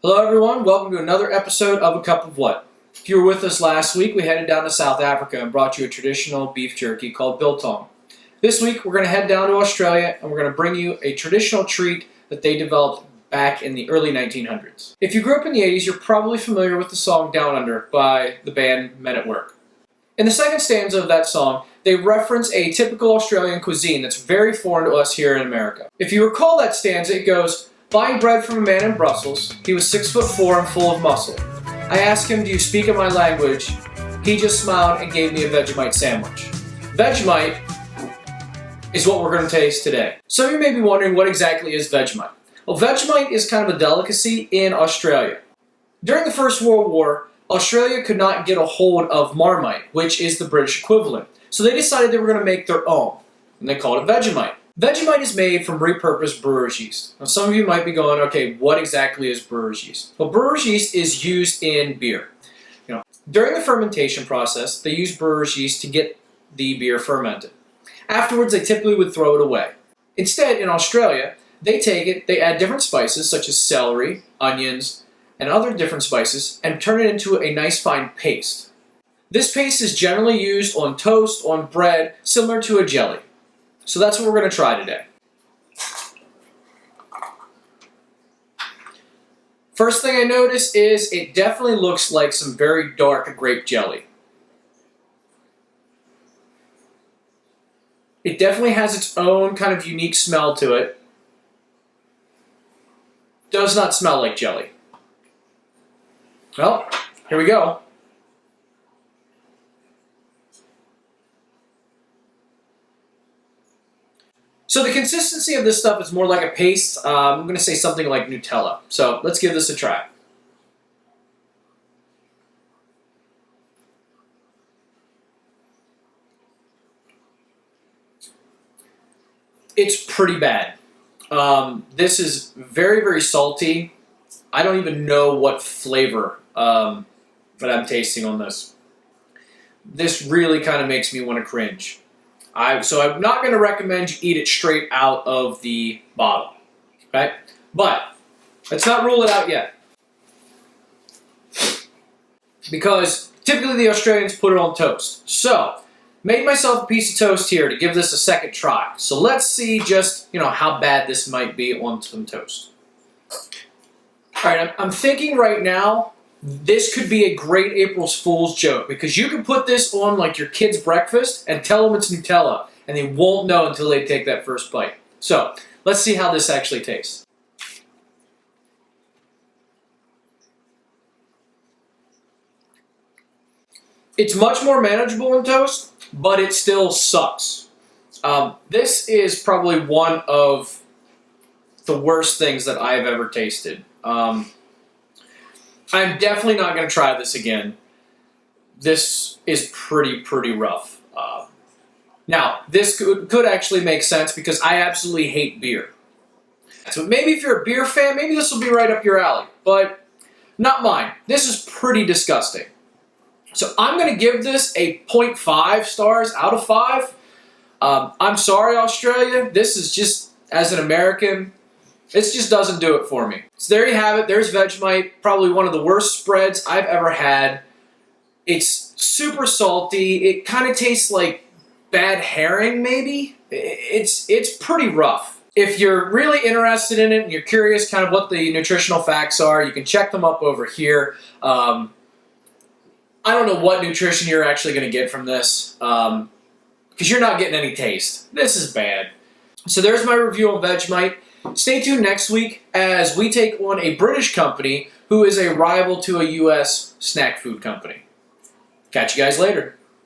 Hello everyone, welcome to another episode of A Cup of What? If you were with us last week, we headed down to South Africa and brought you a traditional beef jerky called biltong. This week, we're going to head down to Australia and we're going to bring you a traditional treat that they developed back in the early 1900s. If you grew up in the 80s, you're probably familiar with the song Down Under by the band Men at Work. In the second stanza of that song, they reference a typical Australian cuisine that's very foreign to us here in America. If you recall that stanza, it goes, "Buying bread from a man in Brussels, he was 6'4" and full of muscle. I asked him, do you speak in my language? He just smiled and gave me a Vegemite sandwich." Vegemite is what we're going to taste today. Some of you may be wondering, what exactly is Vegemite? Well, Vegemite is kind of a delicacy in Australia. During the First World War, Australia could not get a hold of Marmite, which is the British equivalent. So they decided they were going to make their own, and they called it Vegemite. Vegemite is made from repurposed brewer's yeast. Now some of you might be going, okay, what exactly is brewer's yeast? Well, brewer's yeast is used in beer. During the fermentation process, they use brewer's yeast to get the beer fermented. Afterwards, they typically would throw it away. Instead, in Australia, they take it, they add different spices such as celery, onions, and other different spices, and turn it into a nice fine paste. This paste is generally used on toast, on bread, similar to a jelly. So that's what we're going to try today. First thing I notice is it definitely looks like some very dark grape jelly. It definitely has its own kind of unique smell to it. Does not smell like jelly. Well, here we go. So the consistency of this stuff is more like a paste. I'm going to say something like Nutella. So let's give this a try. It's pretty bad. This is very, very salty. I don't even know what flavor that I'm tasting on this. This really kind of makes me want to cringe. So I'm not going to recommend you eat it straight out of the bottle, okay? But let's not rule it out yet. Because typically the Australians put it on toast. So, made myself a piece of toast here to give this a second try. So let's see just, how bad this might be on some toast. All right, I'm thinking right now, this could be a great April Fool's joke because you can put this on like your kid's breakfast and tell them it's Nutella and they won't know until they take that first bite. So let's see how this actually tastes. It's much more manageable in toast, but it still sucks. This is probably one of the worst things that I've ever tasted. I'm definitely not going to try this again. This is pretty rough. Now, this could actually make sense because I absolutely hate beer. So maybe if you're a beer fan, maybe this will be right up your alley. But not mine. This is pretty disgusting. So I'm going to give this a 0.5 stars out of 5. I'm sorry, Australia. This is just, as an American, this just doesn't do it for me. So there you have it. There's Vegemite, probably one of the worst spreads I've ever had. It's super salty. It kind of tastes like bad herring, maybe. It's pretty rough. If you're really interested in it and you're curious kind of what the nutritional facts are, you can check them up over here. I don't know what nutrition you're actually going to get from this because you're not getting any taste. This is bad. So there's my review on Vegemite. Stay tuned next week as we take on a British company who is a rival to a U.S. snack food company. Catch you guys later.